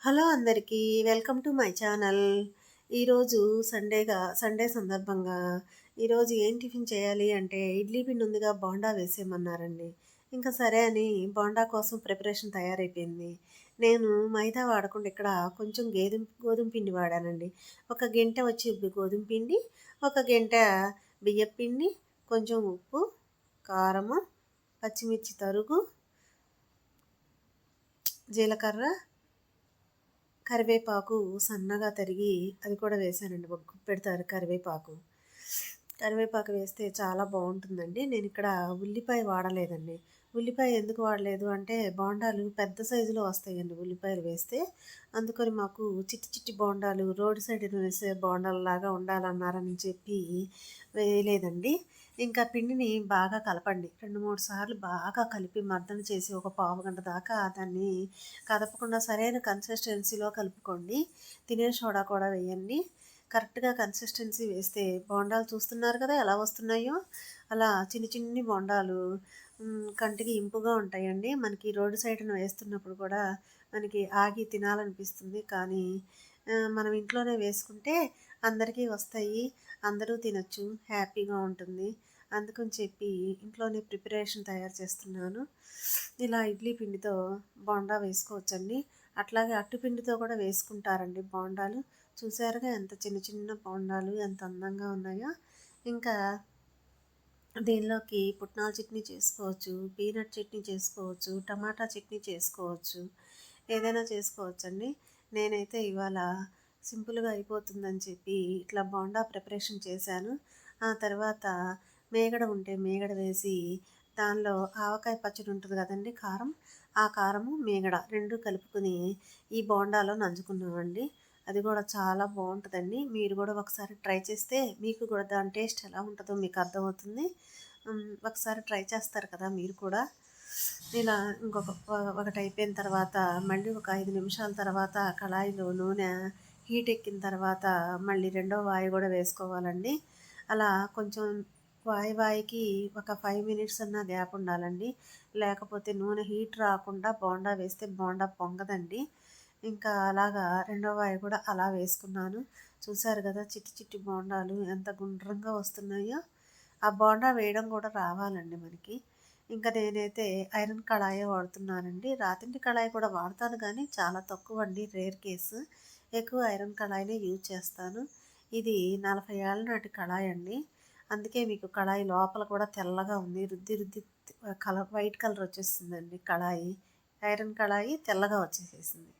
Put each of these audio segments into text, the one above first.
Hello అందరికీ welcome to my channel. ఈరోజు Sunday సందర్భంగా ఈరోజు ఏం టిఫిన్ చేయాలి అంటే ఇడ్లీ పిండి ఉందిగా బోండా వేసేయమన్నారండి. ఇంకా సరే అని బోండా కోసం ప్రిపరేషన్ తయారైపోయింది. నేను మైదా వాడకుండా ఇక్కడ కొంచెం గోధుమ పిండి వాడానండి. ఒక గెంట వచ్చి గోధుమ పిండి, ఒక గెంట బియ్యం పిండి, కొంచెం ఉప్పు, కారము, పచ్చిమిర్చి తరుగు, జీలకర్ర, కరివేపాకు సన్నగా తరిగి అది కూడా వేసానండి. ఒక గుప్పెడు కరివేపాకు వేస్తే చాలా బాగుంటుందండి. నేను ఇక్కడ ఉల్లిపాయ వాడలేదండి. ఉల్లిపాయ ఎందుకు వాడలేదు అంటే బోండాలు పెద్ద సైజులో వస్తాయండి ఉల్లిపాయలు వేస్తే. అందుకని మాకు చిట్టి చిట్టి బోండాలు రోడ్డు సైడ్ వేసే బోండాలలాగా ఉండాలన్నారని చెప్పి వేయలేదండి. ఇంకా పిండిని బాగా కలపండి. 2, 3 సార్లు బాగా కలిపి మర్దన చేసి ఒక పావుగంట దాకా దాన్ని కదపకుండా సరైన కన్సిస్టెన్సీలో కలుపుకోండి. తినే సోడా కూడా వేయండి. కరెక్ట్గా కన్సిస్టెన్సీ వేస్తే బోండాలు చూస్తున్నారు కదా ఎలా వస్తున్నాయో, అలా చిన్ని చిన్ని బోండాలు కంటికి ఇంపుగా ఉంటాయండి. మనకి రోడ్డు సైడ్న వేస్తున్నప్పుడు కూడా మనకి ఆగి తినాలనిపిస్తుంది. కానీ మనం ఇంట్లోనే వేసుకుంటే అందరికీ వస్తాయి, అందరూ తినచ్చు, హ్యాపీగా ఉంటుంది. అందుకని చెప్పి ఇంట్లోనే ప్రిపరేషన్ తయారు చేస్తున్నాను. ఇలా ఇడ్లీ పిండితో బోండా వేసుకోవచ్చండి. అట్లాగే అట్టుపిండితో కూడా వేసుకుంటారండి బోండాలు. చూసారుగా ఎంత చిన్న చిన్న బోండాలు ఎంత అందంగా ఉన్నాయో. ఇంకా దీనిలోకి పుట్నాల చట్నీ చేసుకోవచ్చు, పీనట్ చట్నీ చేసుకోవచ్చు, టమాటా చట్నీ చేసుకోవచ్చు, ఏదైనా చేసుకోవచ్చండి. నేనైతే ఇవాళ సింపుల్గా అయిపోతుందని చెప్పి ఇట్లా బోండా ప్రిపరేషన్ చేశాను. ఆ తర్వాత మేగడ ఉంటే మేగడ వేసి దానిలో ఆవకాయ పచ్చడి ఉంటుంది కదండి, కారం, ఆ కారము మేగడ రెండు కలుపుకొని ఈ బోండాలో నంచుకున్నామండి. అది కూడా చాలా బాగుంటుందండి. మీరు కూడా ఒకసారి ట్రై చేస్తే మీకు కూడా దాని టేస్ట్ ఎలా ఉంటుందో మీకు అర్థమవుతుంది. ఒకసారి ట్రై చేస్తారు కదా మీరు కూడా. ఇలా ఒకటి అయిపోయిన తర్వాత మళ్ళీ ఒక 5 నిమిషాల తర్వాత కళాయిలో నూనె హీట్ ఎక్కిన తర్వాత మళ్ళీ రెండో వాయి కూడా వేసుకోవాలండి. అలా కొంచెం వాయికి ఒక 5 మినిట్స్ అన్న గ్యాప్ ఉండాలండి. లేకపోతే నూనె హీట్ రాకుండా బోండా వేస్తే బోండా పొంగదండి. ఇంకా అలాగా రెండో వాయి కూడా అలా వేసుకున్నాను. చూసారు కదా చిట్టి చిట్టి బోండాలు ఎంత గుండ్రంగా వస్తున్నాయో. ఆ బోండా వేయడం కూడా రావాలండి మనకి. ఇంకా నేనైతే ఐరన్ కళాయే వాడుతున్నానండి. రాతింటి కళాయి కూడా వాడతాను కానీ చాలా తక్కువ అండి, రేర్ కేసు. ఎక్కువ ఐరన్ కళాయినే యూజ్ చేస్తాను. ఇది 40 ఏళ్ళ నాటి కళాయి అండి. అందుకే మీకు కళాయి లోపల కూడా తెల్లగా ఉంది. రుద్ది రుద్ది వైట్ కలర్ వచ్చేసిందండి కళాయి. ఐరన్ కళాయి తెల్లగా వచ్చేసేసింది.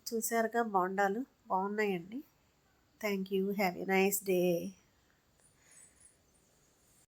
చూసారుగా బోండాలు బాగున్నాయండి. Thank you. Have a nice day.